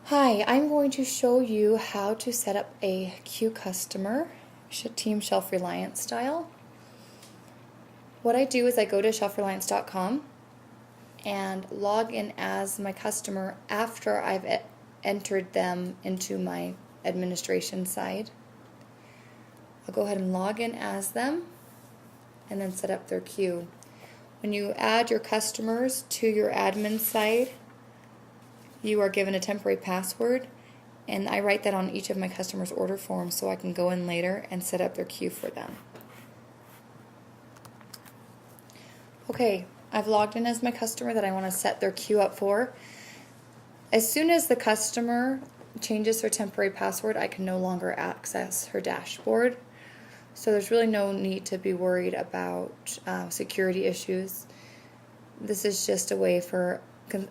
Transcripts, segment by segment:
Hi, I'm going to show you how to set up a queue customer, Team Shelf Reliance style. What I do is I go to shelfreliance.com and log in as my customer after I've entered them into my administration side. I'll go ahead and log in as them and then set up their queue. When you add your customers to your admin side, you are given a temporary password, and I write that on each of my customers' order forms so I can go in later and set up their queue for them. Okay, I've logged in as my customer that I want to set their queue up for. As soon as the customer changes her temporary password, I can no longer access her dashboard. So there's really no need to be worried about security issues. This is just a way for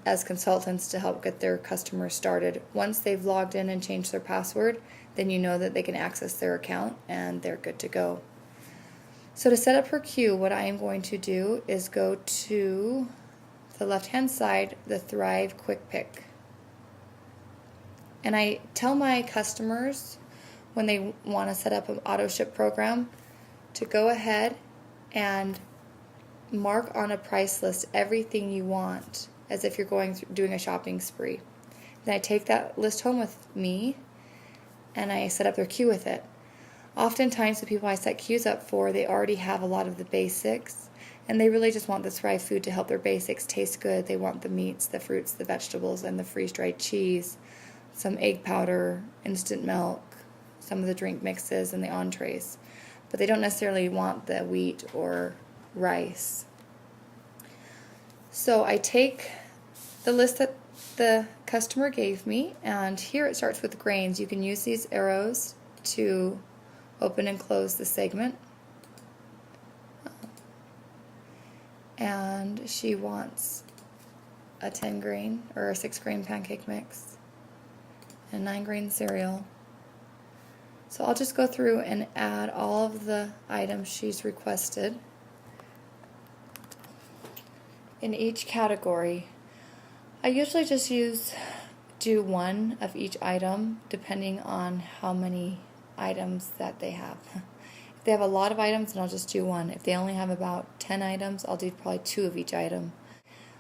as consultants to help get their customers started. Once they've logged in and changed their password, then you know that they can access their account and they're good to go. So to set up her queue, what I am going to do is go to the left-hand side, the Thrive Quick Pick. And I tell my customers when they want to set up an auto ship program to go ahead and mark on a price list everything you want as if you're doing a shopping spree. Then I take that list home with me and I set up their queue with it. Oftentimes the people I set queues up for, they already have a lot of the basics and they really just want the Thrive food to help their basics taste good. They want the meats, the fruits, the vegetables, and the freeze-dried cheese, some egg powder, instant milk, some of the drink mixes, and the entrees. But they don't necessarily want the wheat or rice. So I take the list that the customer gave me, and here it starts with grains. You can use these arrows to open and close the segment. And she wants a 10 grain or a 6 grain pancake mix and 9 grain cereal. So I'll just go through and add all of the items she's requested in each category. I usually just do one of each item depending on how many items that they have. If they have a lot of items, then I'll just do one. If they only have about 10 items, I'll do probably 2 of each item.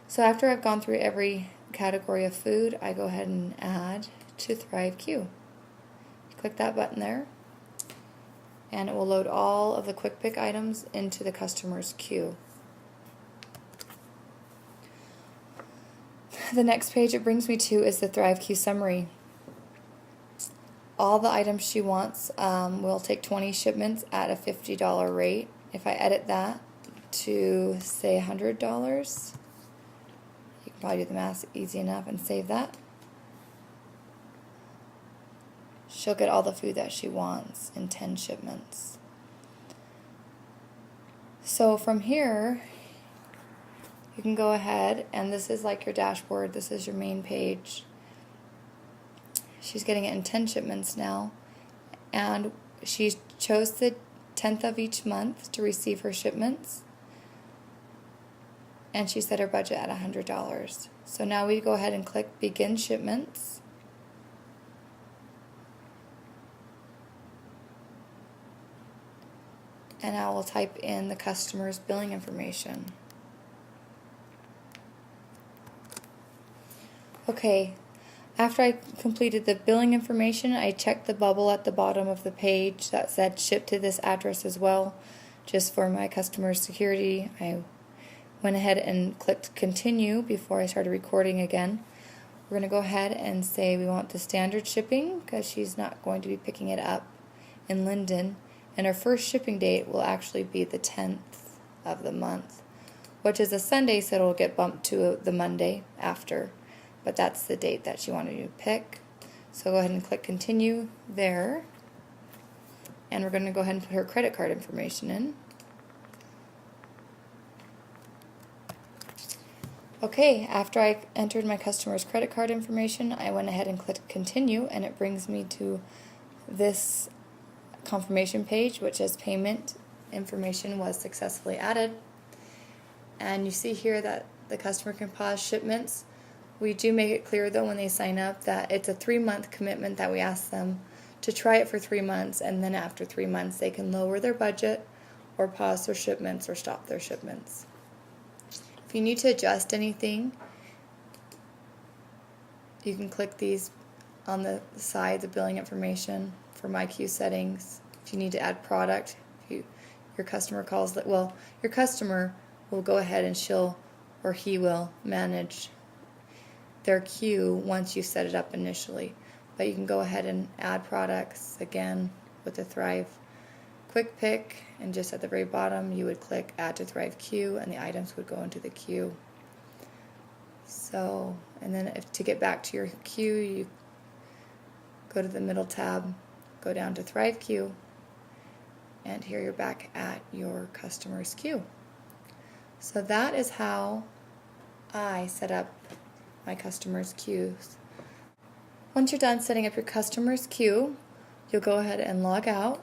So after I've gone through every category of food, I go ahead and add to Thrive Queue. Click that button there, and it will load all of the Quick Pick items into the customer's queue. The next page it brings me to is the Thrive Queue Summary. All the items she wants will take 20 shipments at a $50 rate. If I edit that to, say, $100, you can probably do the math easy enough and save that. She'll get all the food that she wants in 10 shipments. So from here, you can go ahead, and this is like your dashboard. This is your main page. She's getting it in 10 shipments now, and she chose the 10th of each month to receive her shipments, and she set her budget at $100. So now we go ahead and click Begin Shipments. And I will type in the customer's billing information. Okay, after I completed the billing information, I checked the bubble at the bottom of the page that said ship to this address as well, just for my customer's security. I went ahead and clicked continue before I started recording again. We're going to go ahead and say we want the standard shipping because she's not going to be picking it up in Linden. And our first shipping date will actually be the 10th of the month, which is a Sunday, so it'll get bumped to the Monday after. But that's the date that she wanted to pick. So go ahead and click continue there. And we're going to go ahead and put her credit card information in. Okay, after I entered my customer's credit card information, I went ahead and clicked continue, and it brings me to this confirmation page, which says payment information was successfully added. And you see here that the customer can pause shipments We do make it clear though when they sign up that it's a 3-month commitment that we ask them to try it for 3 months, and then after 3 months they can lower their budget or pause their shipments or stop their shipments. If you need to adjust anything, you can click these on the side, the billing information for My Queue settings. If you need to add product, your customer calls that, well, your customer will go ahead and she'll or he will manage their queue once you set it up initially. But you can go ahead and add products again with the Thrive Quick Pick, and just at the very bottom you would click Add to Thrive Queue and the items would go into the queue. So, and then to get back to your queue, you go to the middle tab, go down to Thrive Queue, and here you're back at your customer's queue. So that is how I set up my customers' queues. Once you're done setting up your customer's queue, you'll go ahead and log out.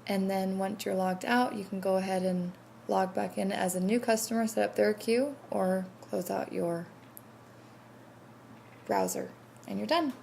And then once you're logged out, you can go ahead and log back in as a new customer, set up their queue, or close out your browser, and you're done.